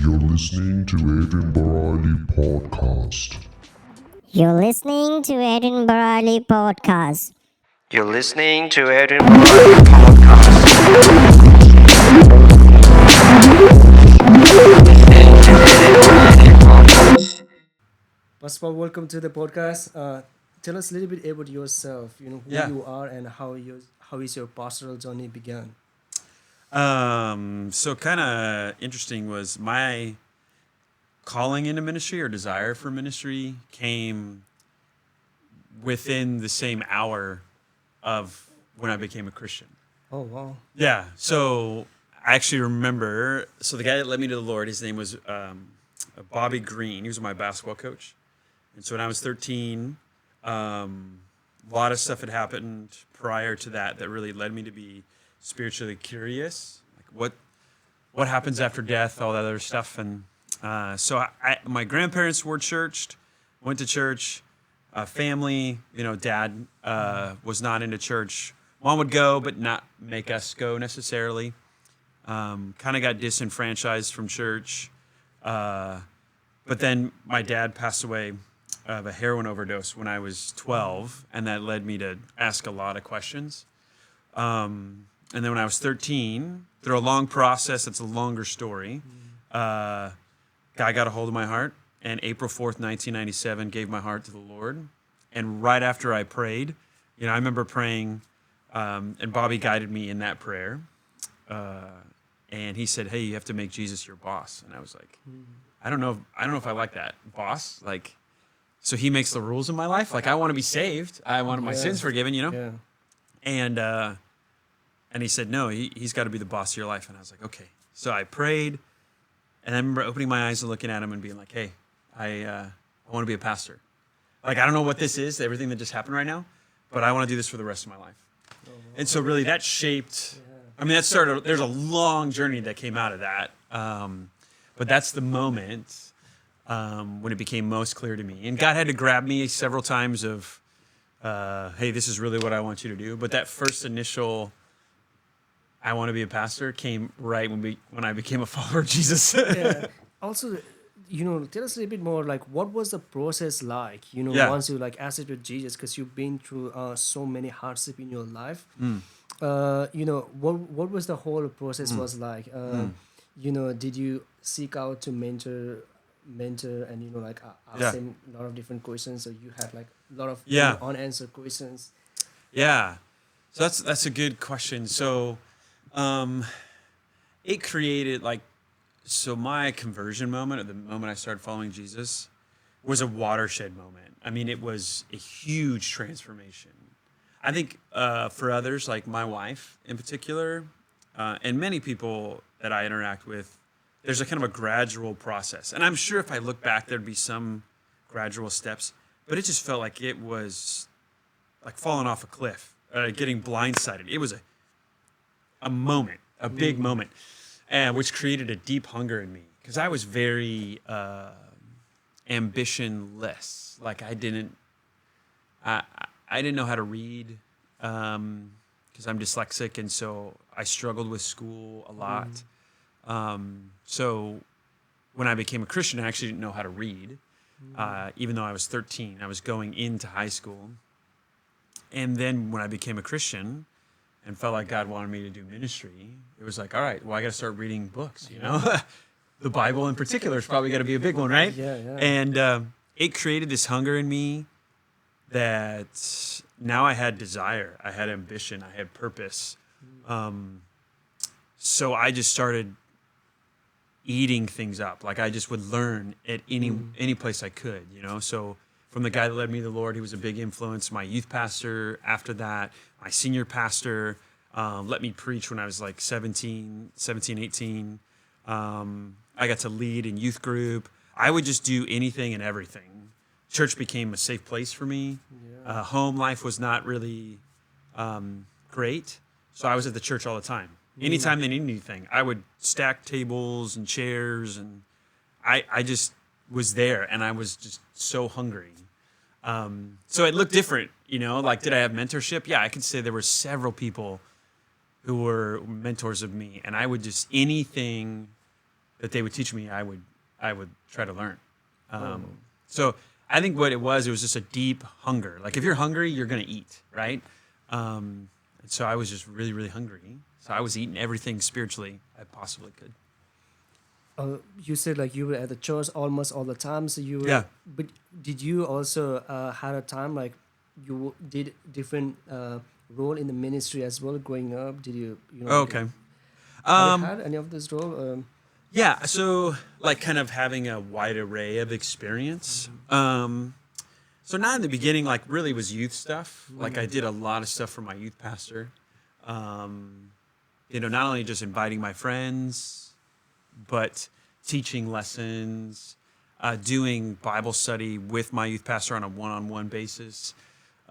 You're listening to Edinburgh Podcast. You're listening to Edinburgh Podcast. You're listening to Edinburgh Podcast. First of all, welcome to the podcast. Tell us a little bit about yourself. You know who Yeah. you are and how is your pastoral journey began. So kind of interesting was my calling into ministry or desire for ministry came within the same hour of when I became a Christian. Oh wow! Yeah. So I actually remember. So the guy that led me to the Lord, his name was Bobby Green. He was my basketball coach. And so when I was 13, a lot of stuff had happened prior to that really led me to be spiritually curious, like what happens after death, all that other stuff. And so my grandparents were churched, went to church, family, dad was not into church. Mom would go, but not make us go necessarily. Kind of got disenfranchised from church. But then my dad passed away of a heroin overdose when I was 12, and that led me to ask a lot of questions. And then when I was 13, through a long process, it's a longer story, God got a hold of my heart, and April 4th, 1997, gave my heart to the Lord. And right after I prayed, I remember praying, and Bobby guided me in that prayer. And he said, "Hey, you have to make Jesus your boss." And I was like, I don't know if I like that, boss. Like, so he makes the rules in my life. Like, I want to be saved. I want my sins forgiven, Yeah. And he said, no, he's got to be the boss of your life. And I was like, okay. So I prayed, and I remember opening my eyes and looking at him and being like, hey, I want to be a pastor. Like, I don't know what this is, everything that just happened right now, but I want to do this for the rest of my life. And so really that shaped, that started, there's a long journey that came out of that. But that's the moment when it became most clear to me. And God had to grab me several times of, hey, this is really what I want you to do. But that first initial, I want to be a pastor, came right when I became a follower of Jesus. Yeah. Also, tell us a little bit more. Like, what was the process like? Once you accepted Jesus, because you've been through so many hardship in your life. What was the whole process was like? Did you seek out to mentor and ask them a lot of different questions, so you had like a lot of unanswered questions? Yeah, so that's a good question. So it created my conversion moment, or the moment I started following Jesus, was a watershed moment. It was a huge transformation. I think for others, like my wife in particular, and many people that I interact with, there's a kind of a gradual process. And I'm sure if I look back, there'd be some gradual steps, but it just felt like it was like falling off a cliff, getting blindsided. It was a moment, a big moment, and which created a deep hunger in me, because I was very ambitionless. Like I didn't know how to read, because I'm dyslexic, and so I struggled with school a lot. So when I became a Christian, I actually didn't know how to read, even though I was 13. I was going into high school. And then when I became a Christian and felt like God wanted me to do ministry, it was like, all right, well, I got to start reading books, The Bible in particular is probably got to be a big one, right? Yeah. And it created this hunger in me that now I had desire, I had ambition, I had purpose. So I just started eating things up. Like I just would learn at any place I could, So from the guy that led me to the Lord, he was a big influence. My youth pastor after that, my senior pastor let me preach when I was like 17, 18. I got to lead in youth group. I would just do anything and everything. Church became a safe place for me. Yeah. Home life was not really great, so I was at the church all the time. Anytime they needed anything, I would stack tables and chairs, and I just was there, and I was just so hungry. So it looked different, like, did I have mentorship? Yeah, I could say there were several people who were mentors of me, and I would just anything that they would teach me, I would try to learn. So I think what it was just a deep hunger. Like if you're hungry, you're going to eat, right? And so I was just really, really hungry. So I was eating everything spiritually I possibly could. You said like you were at the church almost all the time. So you were, Yeah. But did you also had a time like you did different role in the ministry as well growing up? Did you know? Okay. Have you had any of this role? Yeah, so like kind of having a wide array of experience. So not in the beginning, like really was youth stuff. Like I did a lot of stuff for my youth pastor. Not only just inviting my friends, but teaching lessons, doing Bible study with my youth pastor on a one-on-one basis.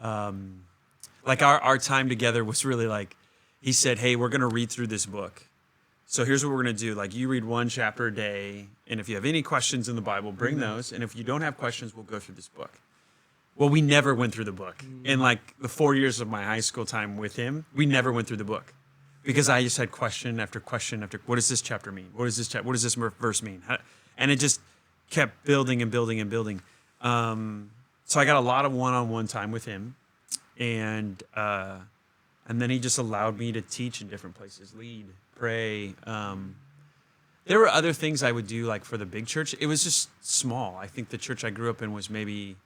Like our time together was really like, he said, hey, we're going to read through this book. So here's what we're going to do. Like you read one chapter a day. And if you have any questions in the Bible, bring those. And if you don't have questions, we'll go through this book. Well, we never went through the book. In like the 4 years of my high school time with him, we never went through the book. Because I just had question after question after, what does this chapter mean? What does this verse mean? And it just kept building and building and building. So I got a lot of one-on-one time with him. And then he just allowed me to teach in different places, lead, pray. There were other things I would do like for the big church. It was just small. I think the church I grew up in was maybe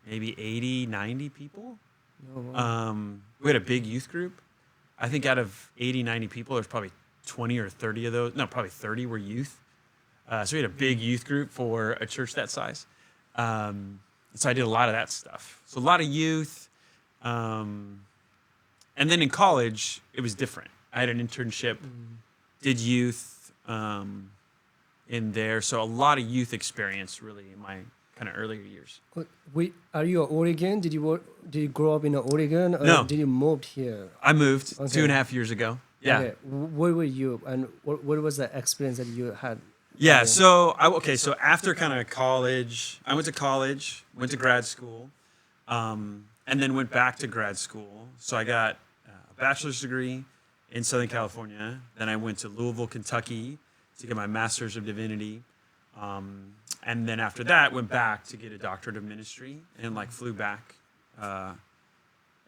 80, 90 people. Oh, wow. We had a big youth group. I think out of 80, 90 people, there's probably 20 or 30 of those. No, probably 30 were youth. So we had a big youth group for a church that size. So I did a lot of that stuff. So a lot of youth. And then in college, it was different. I had an internship, did youth in there. So a lot of youth experience really in my kind of earlier years. Are you a Oregon? Did you grow up in Oregon? Or No. Did you move here? I moved Okay. 2.5 years ago. Yeah. Okay. Where were you, and what was the experience that you had? Yeah. Okay. So after kind of college, I went to college, went to grad school, and then went back to grad school. So I got a bachelor's degree in Southern California. Then I went to Louisville, Kentucky to get my master's of divinity. And then after that, went back to get a doctorate of ministry and like flew back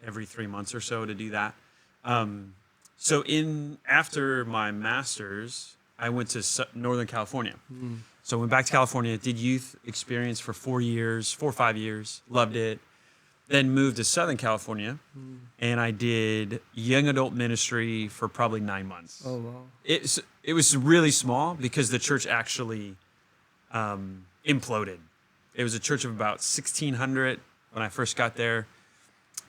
every 3 months or so to do that. So after my master's, I went to Northern California. So I went back to California, did youth experience for 4 or 5 years, loved it. Then moved to Southern California, and I did young adult ministry for probably 9 months. Oh wow! It was really small because the church actually imploded. It was a church of about 1,600 when I first got there,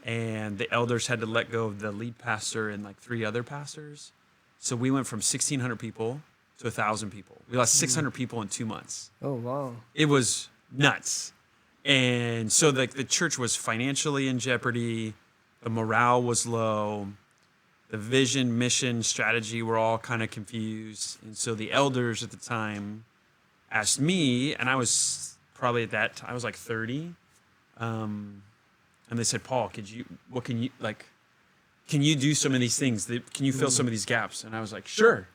and the elders had to let go of the lead pastor and like 3 other pastors. So we went from 1,600 people to 1,000 people. We lost 600 people in 2 months. Oh wow! It was nuts. And so the church was financially in jeopardy. The morale was low. The vision, mission, strategy were all kind of confused. And so the elders at the time asked me, and I was probably at that time, I was like 30. And they said, Paul, can you do some of these things? Can you fill some of these gaps? And I was like, sure.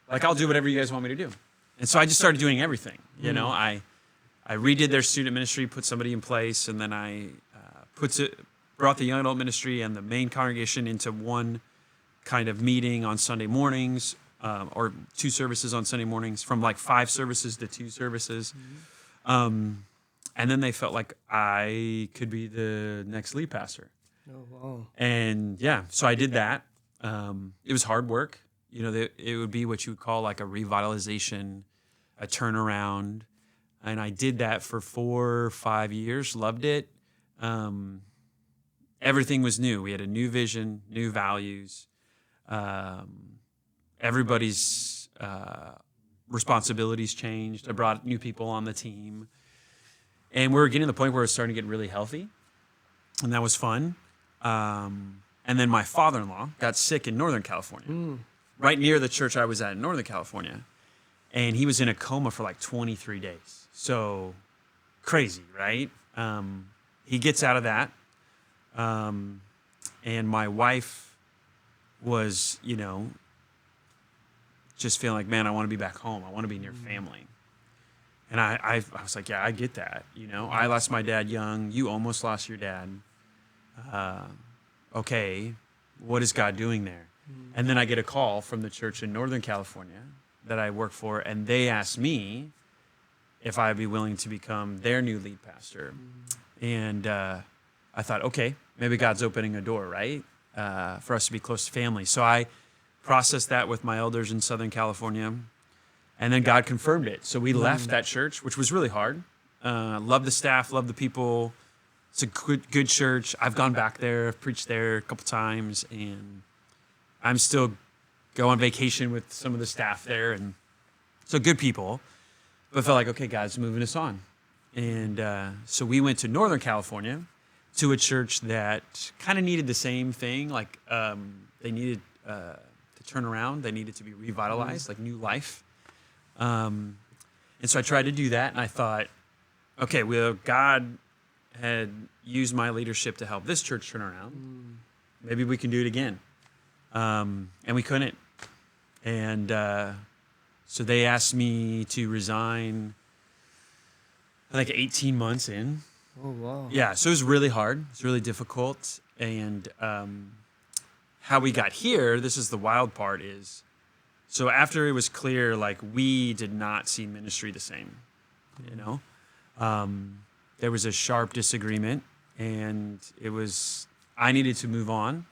Like, I'll do whatever you guys want me to do. And so I just started doing everything. You know, I redid their student ministry, put somebody in place, and then I brought the young adult ministry and the main congregation into one kind of meeting on Sunday mornings, or 2 services on Sunday mornings, from like 5 services to 2 services. And then they felt like I could be the next lead pastor. Oh wow! And yeah, so I did that. It was hard work. You know, it would be what you would call like a revitalization, a turnaround. And I did that for 4 or 5 years, loved it. Everything was new. We had a new vision, new values. Everybody's responsibilities changed. I brought new people on the team. And we were getting to the point where it was starting to get really healthy. And that was fun. And then my father-in-law got sick in Northern California, right near the church I was at in Northern California. And he was in a coma for like 23 days. So crazy, right? He gets out of that. And my wife was, just feeling like, man, I want to be back home. I want to be near family. And I was like, yeah, I get that. You know, I lost my dad young. You almost lost your dad. Okay, what is God doing there? And then I get a call from the church in Northern California that I work for, and they asked me if I'd be willing to become their new lead pastor. And I thought, okay, maybe God's opening a door, right, for us to be close to family. So I processed that with my elders in Southern California. And then God confirmed it. So we left that church, which was really hard. Love the staff, love the people. It's a good church. I've gone back there, I've preached there a couple times, and I'm still go on vacation with some of the staff there. And so good people, but felt like, okay, God's moving us on. And so we went to Northern California to a church that kind of needed the same thing. Like they needed to turn around. They needed to be revitalized, like new life. And so I tried to do that, and I thought, okay, well, God had used my leadership to help this church turn around. Maybe we can do it again. And we couldn't. And so they asked me to resign, I think 18 months in. Oh, wow. Yeah, so it was really hard. It's really difficult. And how we got here, this is the wild part, is so after it was clear, like, we did not see ministry the same, you know? There was a sharp disagreement, and I needed to move on.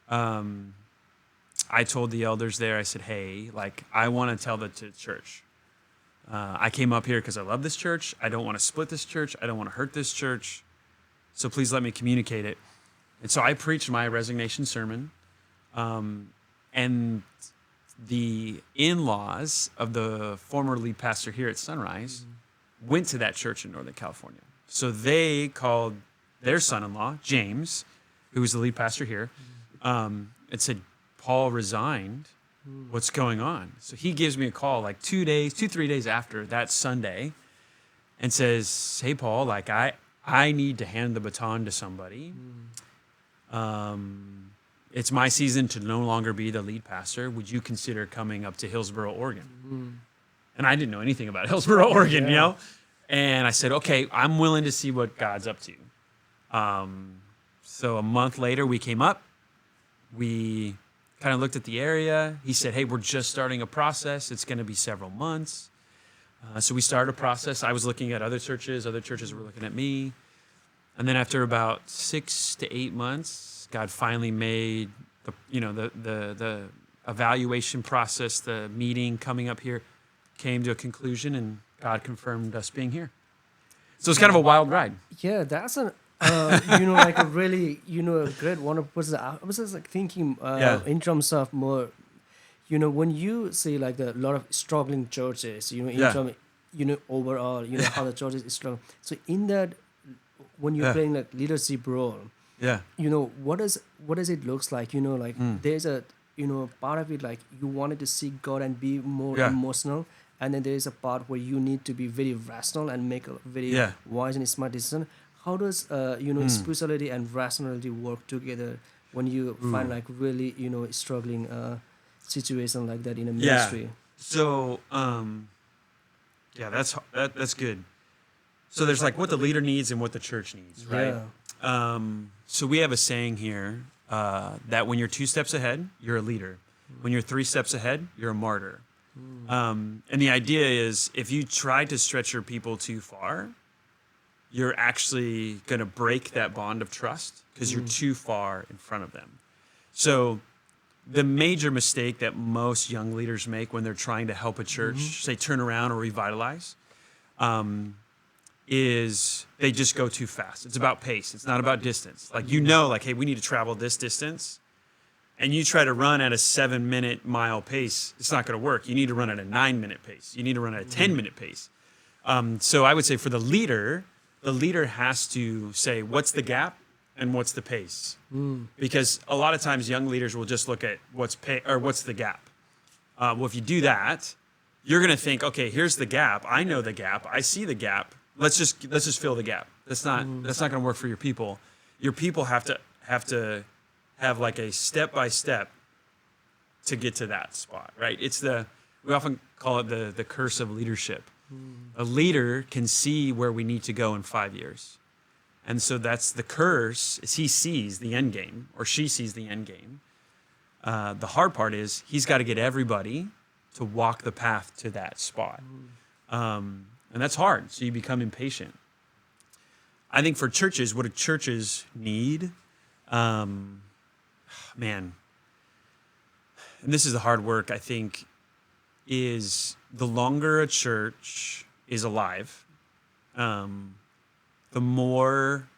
I told the elders there, I said, hey, like, I want to tell that to the church. I came up here because I love this church. I don't want to split this church. I don't want to hurt this church. So please let me communicate it. And so I preached my resignation sermon. And the in-laws of the former lead pastor here at Sonrise went to that church in Northern California. So they called their son-in-law, James, who was the lead pastor here, and said, Paul resigned. What's going on? So he gives me a call like 3 days after that Sunday and says, hey, Paul, like I need to hand the baton to somebody. It's my season to no longer be the lead pastor. Would you consider coming up to Hillsboro, Oregon? And I didn't know anything about Hillsboro, Oregon, you know? And I said, okay, I'm willing to see what God's up to. So a month later, we came up. We kind of looked at the area. He said, hey, we're just starting a process. It's going to be several months. So we started a process. I was looking at other churches. Other churches were looking at me. And then after about 6 to 8 months, God finally made the evaluation process, the meeting coming up here came to a conclusion, and God confirmed us being here. So it's kind of a wild ride. Yeah, that's like a really, a great one of person. I was just like thinking in terms of more, when you see like a lot of struggling churches, in terms, overall, how the church is struggling. So in that, when you're playing like leadership role, what does it looks like? There's a part of it like you wanted to seek God and be more emotional, and then there's a part where you need to be very rational and make a very wise and smart decision. How does spirituality and rationality work together when you find like really struggling situation like that in a ministry? So that's good. So there's like what the leader needs and what the church needs, right? So we have a saying here that when you're 2 steps ahead, you're a leader. When you're 3 steps ahead, you're a martyr. And the idea is if you try to stretch your people too far, you're actually going to break that bond of trust because you're too far in front of them. So the major mistake that most young leaders make when they're trying to help a church, say, turn around or revitalize, is they just go too fast. It's about pace. It's not about distance. Like, hey, we need to travel this distance, and you try to run at a 7-minute mile pace, it's not going to work. You need to run at a 9-minute pace. You need to run at a 10-minute pace. So I would say for the leader has to say, what's the gap and what's the pace? Because a lot of times young leaders will just look at what's the gap. Well, if you do that, you're going to think, okay, here's the gap. I know the gap. I see the gap. Let's just fill the gap. That's not going to work for your people. Your people have to have like a step-by-step to get to that spot, right? We often call it the curse of leadership. A leader can see where we need to go in 5 years. And so that's the curse, is he sees the end game, or she sees the end game. The hard part is he's got to get everybody to walk the path to that spot. And that's hard, so you become impatient. I think for churches, what do churches need? Man, and this is the hard work, I think, is the longer a church is alive, the more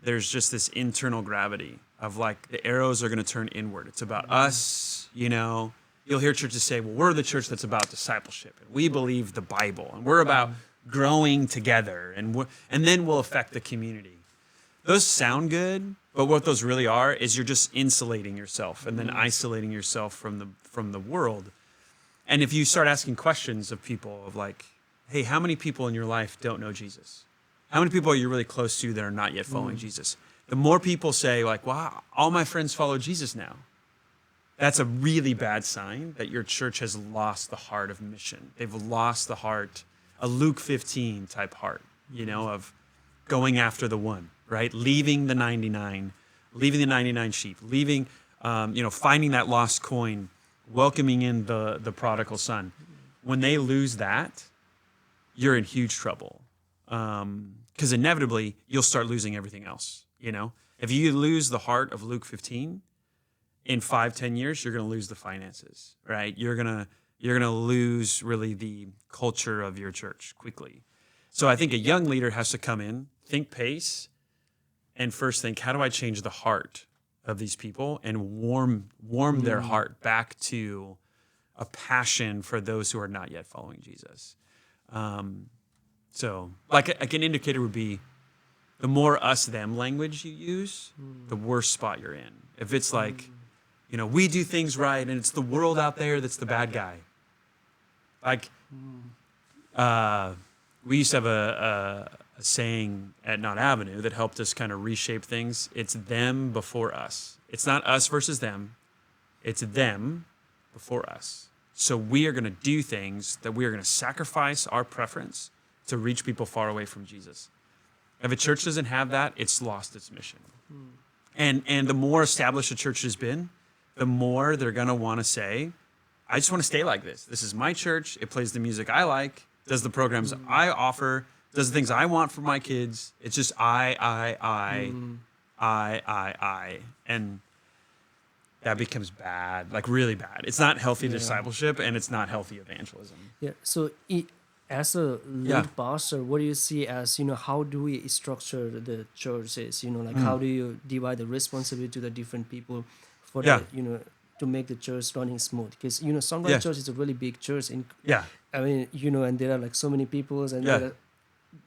there's just this internal gravity of like the arrows are going to turn inward. It's about us, You'll hear churches say, well, we're the church that's about discipleship, and we believe the Bible, and we're about growing together, and then we'll affect the community. Those sound good, but what those really are is you're just insulating yourself and then isolating yourself from the world. And if you start asking questions of people of like, hey, how many people in your life don't know Jesus? How many people are you really close to that are not yet following Jesus? The more people say like, wow, all my friends follow Jesus now. That's a really bad sign that your church has lost the heart of mission. They've lost the heart, a Luke 15 type heart, of going after the one, right? Leaving the 99, leaving the 99 sheep, leaving, finding that lost coin, welcoming in the prodigal son. When they lose that, you're in huge trouble. Because inevitably, you'll start losing everything else, If you lose the heart of Luke 15, in 5-10 years, you're going to lose the finances, right? You're going to lose really the culture of your church quickly. So I think a young leader has to come in, think pace, and first think, how do I change the heart of these people and warm their heart back to a passion for those who are not yet following Jesus. So like an indicator would be the more us them language you use, the worse spot you're in. If it's like, we do things right and it's the world out there that's the bad guy. Like, we used to have a saying at Knott Avenue that helped us kind of reshape things. It's them before us. It's not us versus them. It's them before us. So we are going to do things that we are going to sacrifice our preference to reach people far away from Jesus. If a church doesn't have that, it's lost its mission. And the more established a church has been, the more they're going to want to say, I just want to stay like this. This is my church. It plays the music I like, does the programs I offer, does the things I want for my kids. It's just I. And that becomes bad, like really bad. It's not healthy discipleship, and it's not healthy evangelism. Yeah. So as a lead pastor, what do you see as, how do we structure the churches? How do you divide the responsibility to the different people for the, to make the church running smooth? Because, Sonrise Church is a really big church. And there are like so many people, and there are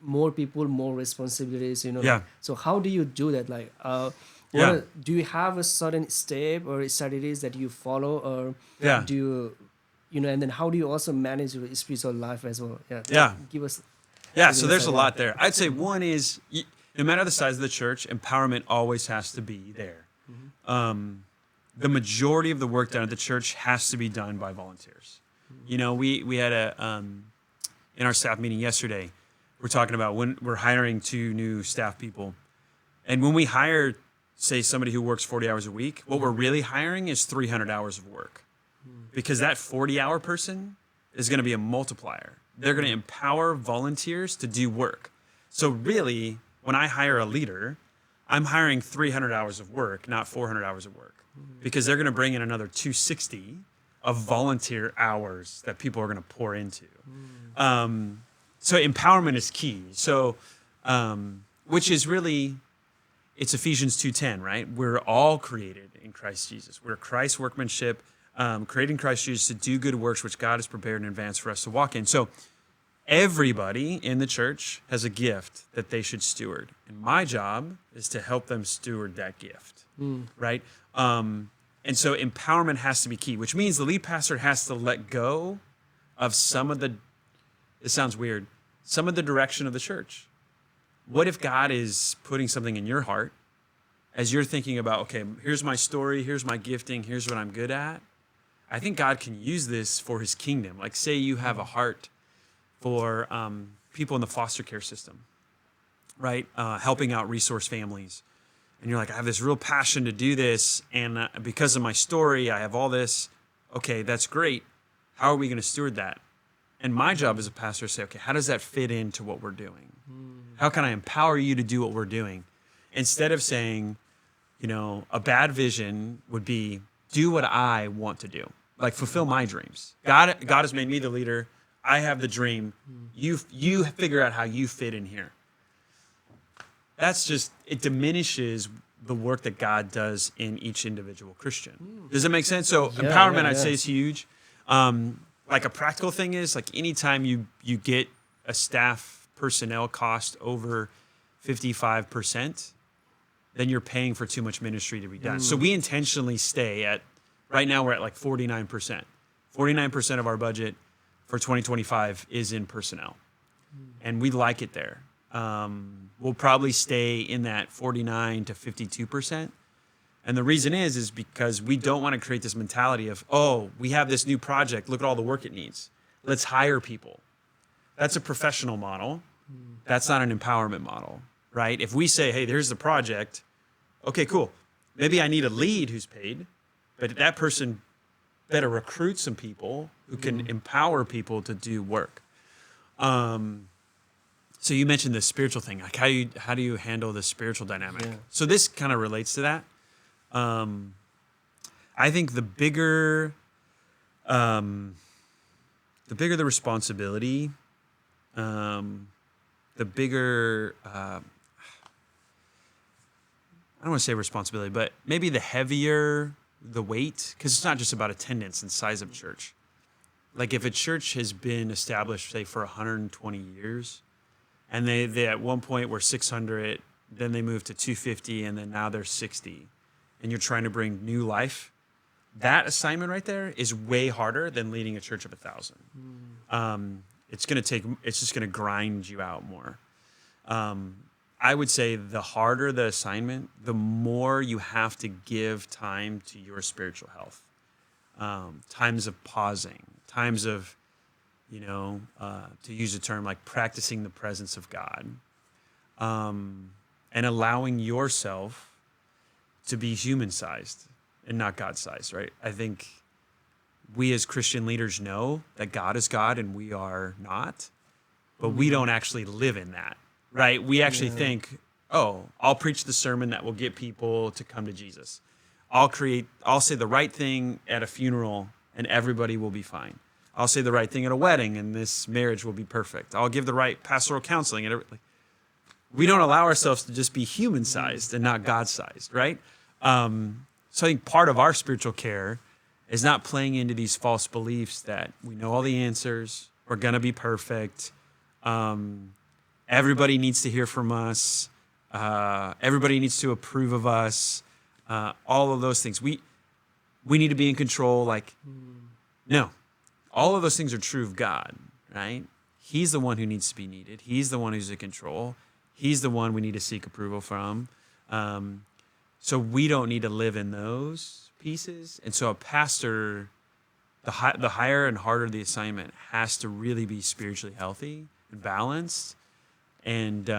more people, more responsibilities, So how do you do that? Like, do you have a certain step or strategies that you follow, or do you, and then how do you also manage your spiritual life as well? Give us. So there's a lot there. I'd say one is, no matter the size of the church, empowerment always has to be there. The majority of the work done at the church has to be done by volunteers. We had in our staff meeting yesterday, we're talking about when we're hiring 2 new staff people. And when we hire, say, somebody who works 40 hours a week, what we're really hiring is 300 hours of work. Because that 40-hour person is going to be a multiplier. They're going to empower volunteers to do work. So really, when I hire a leader, I'm hiring 300 hours of work, not 400 hours of work. Because they're going to bring in another 260 of volunteer hours that people are going to pour into. So empowerment is key. So, which is really, it's Ephesians 2:10, right? We're all created in Christ Jesus. We're Christ's workmanship, created in Christ Jesus to do good works, which God has prepared in advance for us to walk in. So everybody in the church has a gift that they should steward. And my job is to help them steward that gift, right? And so empowerment has to be key, which means the lead pastor has to let go of some of the, it sounds weird, some of the direction of the church. What if God is putting something in your heart as you're thinking about, okay, here's my story, here's my gifting, here's what I'm good at. I think God can use this for his kingdom. Like say you have a heart for people in the foster care system, right? Helping out resource families. And you're like, I have this real passion to do this. And because of my story, I have all this. Okay, that's great. How are we going to steward that? And my job as a pastor is to say, okay, how does that fit into what we're doing? How can I empower you to do what we're doing? Instead of saying, a bad vision would be do what I want to do, like fulfill my dreams. God has made me the leader. I have the dream. You figure out how you fit in here. That's just, it diminishes the work that God does in each individual Christian. Does that make sense? So empowerment, I'd say, is huge. Like a practical thing is, like anytime you get a staff personnel cost over 55%, then you're paying for too much ministry to be done. So we intentionally stay at, right now we're at like 49%. 49% of our budget for 2025 is in personnel. And we like it there. We'll probably stay in that 49 to 52%. And the reason is because we don't want to create this mentality of, oh, we have this new project. Look at all the work it needs. Let's hire people. That's a professional model. That's not an empowerment model, right? If we say, hey, there's the project. Okay, cool. Maybe I need a lead who's paid, but that person better recruit some people who can empower people to do work. So you mentioned the spiritual thing. Like how do you handle the spiritual dynamic? Yeah. So this kind of relates to that. I think the bigger the responsibility, the bigger I don't want to say responsibility, but maybe the heavier the weight, because it's not just about attendance and size of church. Like if a church has been established, say, for 120 years, and they at one point were 600, then they moved to 250, and then now they're 60, and you're trying to bring new life, that assignment right there is way harder than leading a church of 1,000. It's just gonna grind you out more. I would say the harder the assignment, the more you have to give time to your spiritual health. Times of pausing, times of, to use a term like practicing the presence of God, and allowing yourself to be human-sized and not God-sized, right? I think we as Christian leaders know that God is God and we are not, but we don't actually live in that, right? We actually think, oh, I'll preach the sermon that will get people to come to Jesus. I'll say the right thing at a funeral and everybody will be fine. I'll say the right thing at a wedding and this marriage will be perfect. I'll give the right pastoral counseling. And we don't allow ourselves to just be human-sized and not God-sized, right? So I think part of our spiritual care is not playing into these false beliefs that we know all the answers, we're going to be perfect, everybody needs to hear from us, everybody needs to approve of us, all of those things. We need to be in control. No, all of those things are true of God, right? He's the one who needs to be needed. He's the one who's in control. He's the one we need to seek approval from. So we don't need to live in those pieces. And so a pastor, the higher and harder the assignment, has to really be spiritually healthy and balanced and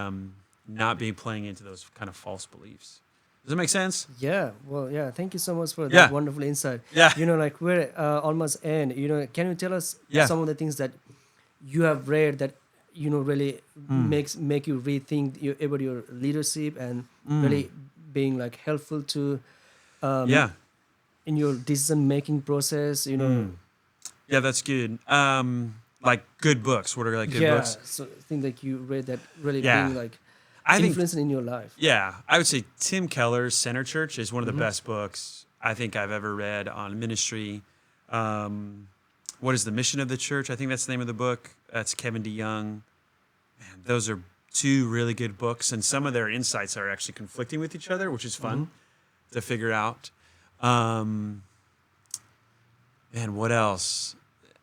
not be playing into those kind of false beliefs. Does that make sense? Yeah. Well, yeah. Thank you so much for that wonderful insight. Yeah. We're almost end. Can you tell us some of the things that you have read that really make you rethink about your leadership and really being helpful to in your decision making process? Yeah, that's good. Like good books. What are good books? So things that you read that really being influencing in your life. Yeah, I would say Tim Keller's Center Church is one of the best books I think I've ever read on ministry. What is the mission of the church? I think that's the name of the book. That's Kevin DeYoung. Man, those are two really good books, and some of their insights are actually conflicting with each other, which is fun to figure out. And what else?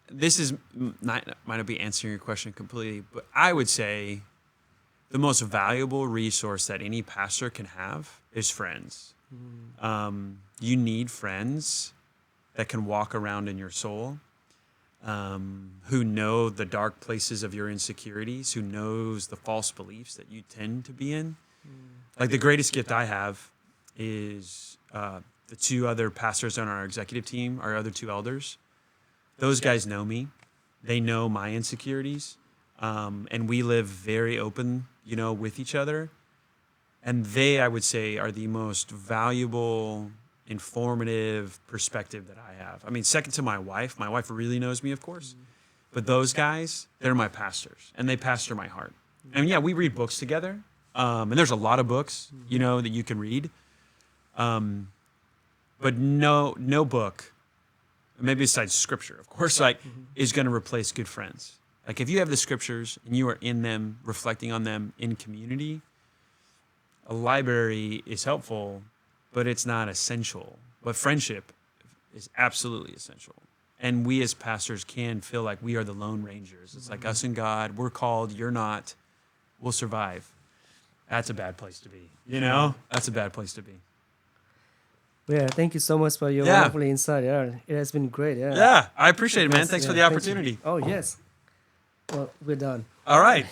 This might not be answering your question completely, but I would say the most valuable resource that any pastor can have is friends. You need friends that can walk around in your soul, who know the dark places of your insecurities, who knows the false beliefs that you tend to be in. Like the greatest gift I have is the two other pastors on our executive team, our other two elders. Those guys know me. They know my insecurities. And we live very open, with each other. And they, I would say, are the most valuable, informative perspective that I have. I mean, second to my wife. My wife really knows me, of course. But those guys, they're my pastors, and they pastor my heart. And yeah, we read books together. And there's a lot of books, that you can read. But no book, maybe besides scripture, of course, is going to replace good friends. Like if you have the scriptures and you are in them, reflecting on them in community, a library is helpful, but it's not essential. But friendship is absolutely essential. And we as pastors can feel like we are the Lone Rangers. It's like us and God, we're called, you're not, we'll survive. That's a bad place to be, That's a bad place to be. Yeah, thank you so much for your wonderful insight. Yeah, it has been great. Yeah. Yeah, I appreciate it, man. Thanks for the opportunity. Oh, yes. Well, we're done. All right.